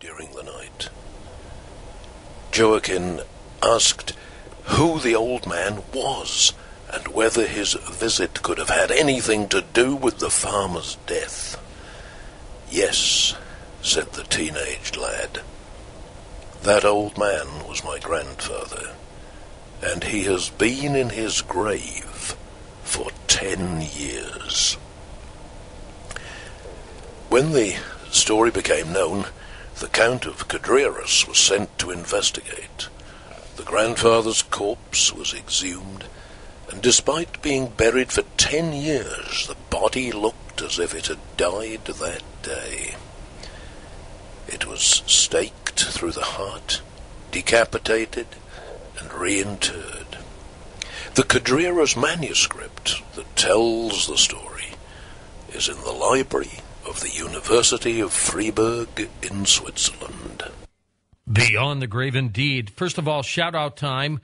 during the night. Joachim asked who the old man was and whether his visit could have had anything to do with the farmer's death. Yes, said the teenage lad. That old man was my grandfather, and he has been in his grave for 10 years. When the story became known, the Count of Cadreras was sent to investigate. The grandfather's corpse was exhumed, and despite being buried for 10 years, the body looked as if it had died that day. It was staked through the heart, decapitated, and reinterred. The Cadreras manuscript that tells the story is in the library of the University of Freiburg in Switzerland. Beyond the grave indeed. First of all, shout-out time.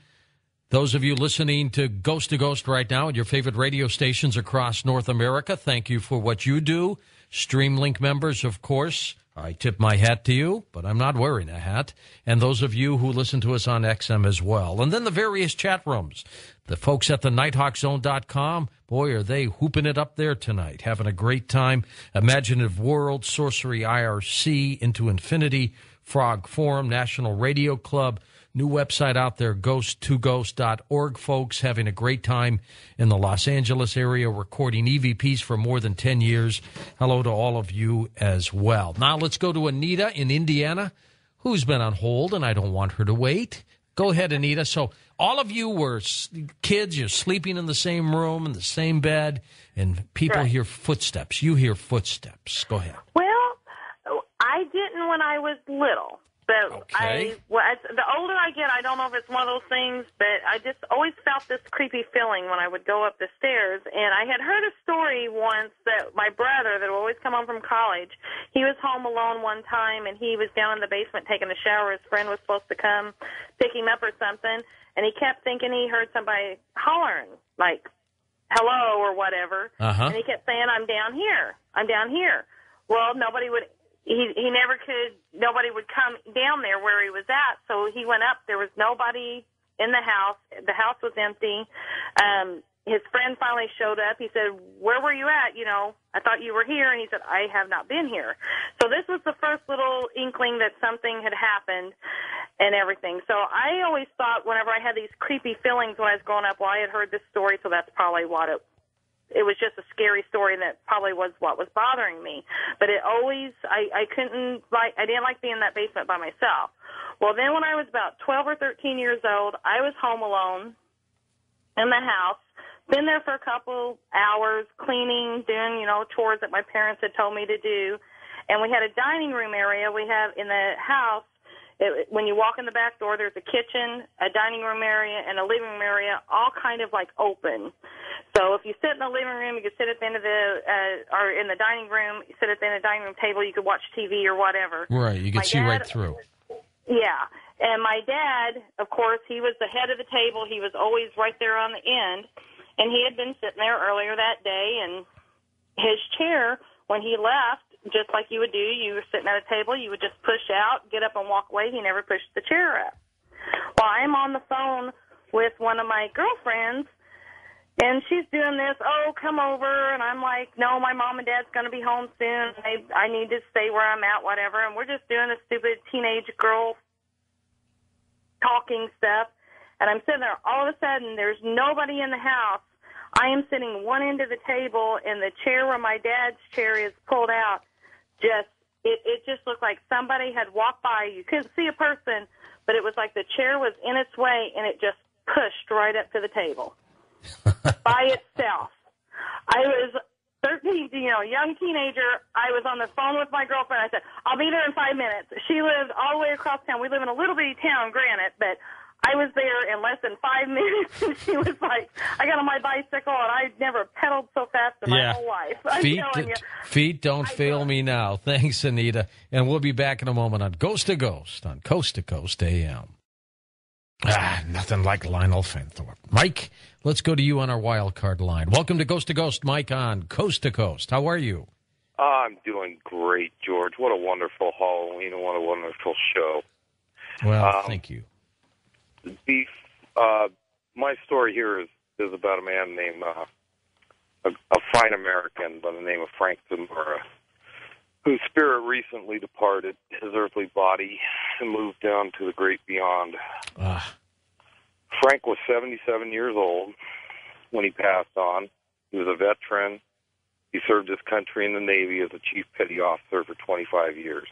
Those of you listening to Ghost right now at your favorite radio stations across North America, thank you for what you do. Streamlink members, of course, I tip my hat to you, but I'm not wearing a hat. And those of you who listen to us on XM as well. And then the various chat rooms. The folks at the NighthawkZone.com, boy, are they whooping it up there tonight, having a great time. Imaginative World, Sorcery IRC, Into Infinity, Frog Forum, National Radio Club, new website out there, ghost2ghost.org, folks, having a great time in the Los Angeles area, recording EVPs for more than 10 years. Hello to all of you as well. Now let's go to Anita in Indiana, who's been on hold, and I don't want her to wait. Go ahead, Anita. So all of you were kids, you're sleeping in the same room, in the same bed, and people hear footsteps. You hear footsteps. Go ahead. Well, I didn't when I was little. But the older I get, I don't know if it's one of those things, but I just always felt this creepy feeling when I would go up the stairs. And I had heard a story once that my brother, that would always come home from college, he was home alone one time, and he was down in the basement taking a shower. His friend was supposed to come pick him up or something, and he kept thinking he heard somebody hollering, like, hello or whatever. And he kept saying, I'm down here. I'm down here. Well, nobody would... Nobody would come down there where he was at, so he went up. There was nobody in the house. The house was empty. His friend finally showed up. He said, where were you at? You know, I thought you were here. And he said, I have not been here. So this was the first little inkling that something had happened and everything. So I always thought whenever I had these creepy feelings when I was growing up, well, I had heard this story, so that's probably what it was just a scary story, and that probably was what was bothering me. But it always, I didn't like being in that basement by myself. Well, then when I was about 12 or 13 years old, I was home alone in the house, been there for a couple hours, cleaning, doing, chores that my parents had told me to do. And we had a dining room area. We have in the house, when you walk in the back door, there's a kitchen, a dining room area, and a living room area, all kind of like open. So if you sit in the living room, you could sit at the end of or in the dining room, you sit at the end of the dining room table, you could watch TV or whatever. Right, you could see right through. Yeah, and my dad, of course, he was the head of the table. He was always right there on the end, and he had been sitting there earlier that day, and his chair, when he left, just like you would do, you were sitting at a table, you would just push out, get up and walk away. He never pushed the chair up. Well, I'm on the phone with one of my girlfriends, and she's doing this, oh, come over, and I'm like, no, my mom and dad's going to be home soon. I need to stay where I'm at, whatever, and we're just doing this stupid teenage girl talking stuff, and I'm sitting there. All of a sudden, there's nobody in the house. I am sitting one end of the table, and the chair where my dad's chair is pulled out, it just looked like somebody had walked by. You couldn't see a person, but it was like the chair was in its way, and it just pushed right up to the table by itself. I was 13, young teenager. I was on the phone with my girlfriend. I said, I'll be there in 5 minutes. She lived all the way across town. We live in a little bitty town, granted, but I was there in less than 5 minutes, and she was like, I got on my bicycle, and I never pedaled so fast in my whole life. Feet don't fail me now. Thanks, Anita. And we'll be back in a moment on Ghost to Ghost on Coast to Coast AM. Nothing like Lionel Fenthorpe. Mike, let's go to you on our wild card line. Welcome to Ghost, Mike, on Coast to Coast. How are you? I'm doing great, George. What a wonderful Halloween and what a wonderful show. Well, thank you. My story here is about a man named, a fine American by the name of Frank Zamora, whose spirit recently departed his earthly body and moved down to the great beyond. Frank was 77 years old when he passed on. He was a veteran. He served his country in the Navy as a chief petty officer for 25 years.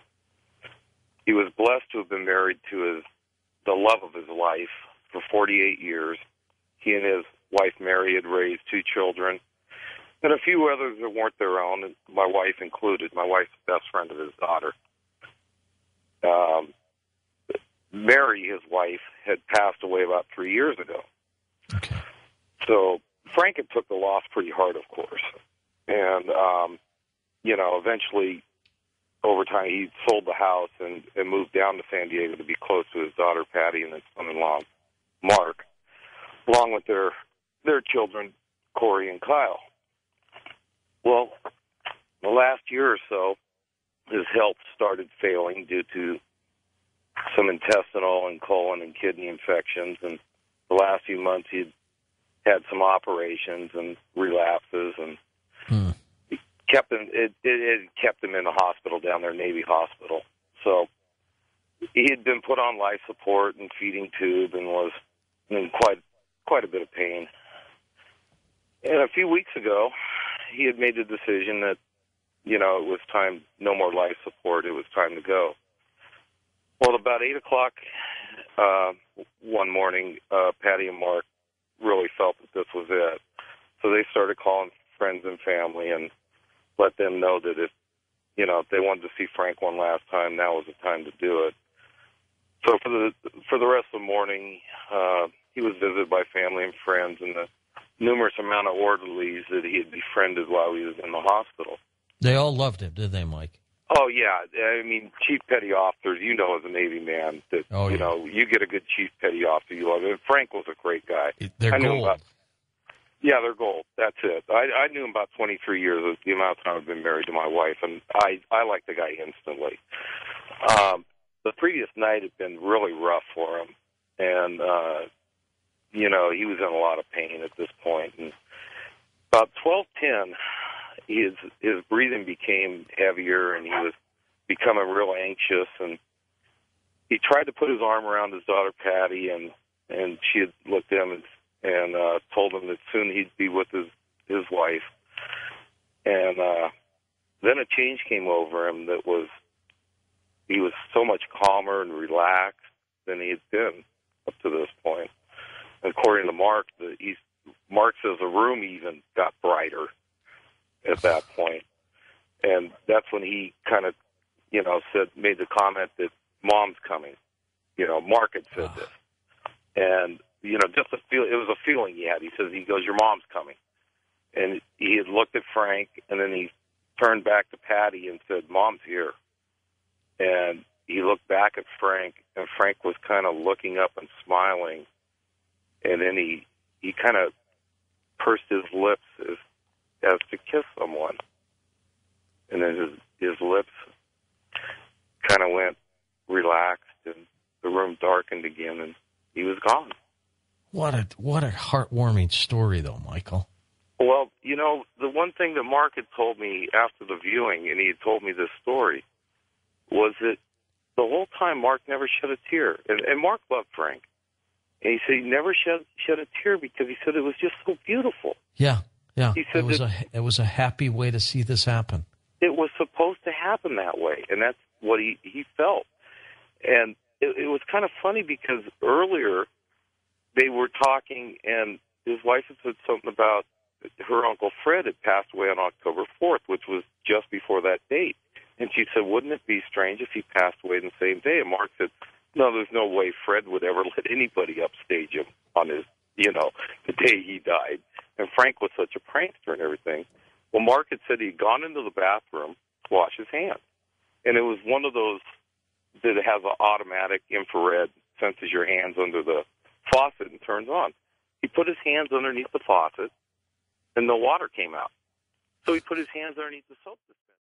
He was blessed to have been married to the love of his life for 48 years. He and his wife Mary had raised 2 children, and a few others that weren't their own, my wife included. My wife's the best friend of his daughter. Mary, his wife, had passed away about 3 years ago. Okay. So Frank had took the loss pretty hard, of course. And, eventually, over time, he sold the house and moved down to San Diego to be close to his daughter, Patty, and his son-in-law, Mark, along with their children, Corey and Kyle. Well, the last year or so, his health started failing due to some intestinal and colon and kidney infections, and the last few months he'd had some operations and relapses, and it kept him in the hospital down there, Navy Hospital. So he had been put on life support and feeding tube and was in quite a bit of pain. And a few weeks ago, he had made the decision that, it was time, no more life support, it was time to go. Well, about 8 o'clock one morning, Patty and Mark really felt that this was it. So they started calling friends and family and let them know that if they wanted to see Frank one last time, now was the time to do it. So for the rest of the morning, he was visited by family and friends and the numerous amount of orderlies that he had befriended while he was in the hospital. They all loved him, did they, Mike? Oh, yeah. I mean, chief petty officers, as a Navy man, that, you get a good chief petty officer, you love him. Frank was a great guy. They're gold. They're gold. That's it. I knew him about 23 years, the amount of time I've been married to my wife, and I like the guy instantly. The previous night had been really rough for him, and, he was in a lot of pain at this point. And about 12:10, his breathing became heavier, and he was becoming real anxious, and he tried to put his arm around his daughter, Patty, and she had looked at him and told him that soon he'd be with his wife. And then a change came over him he was so much calmer and relaxed than he had been up to this point. According to Mark, Mark says the room even got brighter at that point. And that's when he kind of, made the comment that Mom's coming. Mark had said this. And, just it was a feeling he had. He goes, your mom's coming. And he had looked at Frank, and then he turned back to Patty and said, Mom's here. And he looked back at Frank, and Frank was kind of looking up and smiling. And then he kind of pursed his lips as to kiss someone. And then his lips kind of went relaxed, and the room darkened again, and he was gone. What a heartwarming story, though, Michael. Well, the one thing that Mark had told me after the viewing, and he had told me this story, was that the whole time Mark never shed a tear. And Mark loved Frank. And he said he never shed a tear because he said it was just so beautiful. Yeah. He said it was a happy way to see this happen. It was supposed to happen that way, and that's what he felt. And it was kind of funny because earlier they were talking, and his wife had said something about her Uncle Fred had passed away on October 4th, which was just before that date. And she said, wouldn't it be strange if he passed away the same day? And Mark said, no, there's no way Fred would ever let anybody upstage him on his, the day he died. And Frank was such a prankster and everything. Well, Mark had said he'd gone into the bathroom to wash his hands. And it was one of those that has an automatic infrared, senses your hands under the faucet and turns on. He put his hands underneath the faucet, and the water came out. So he put his hands underneath the soap to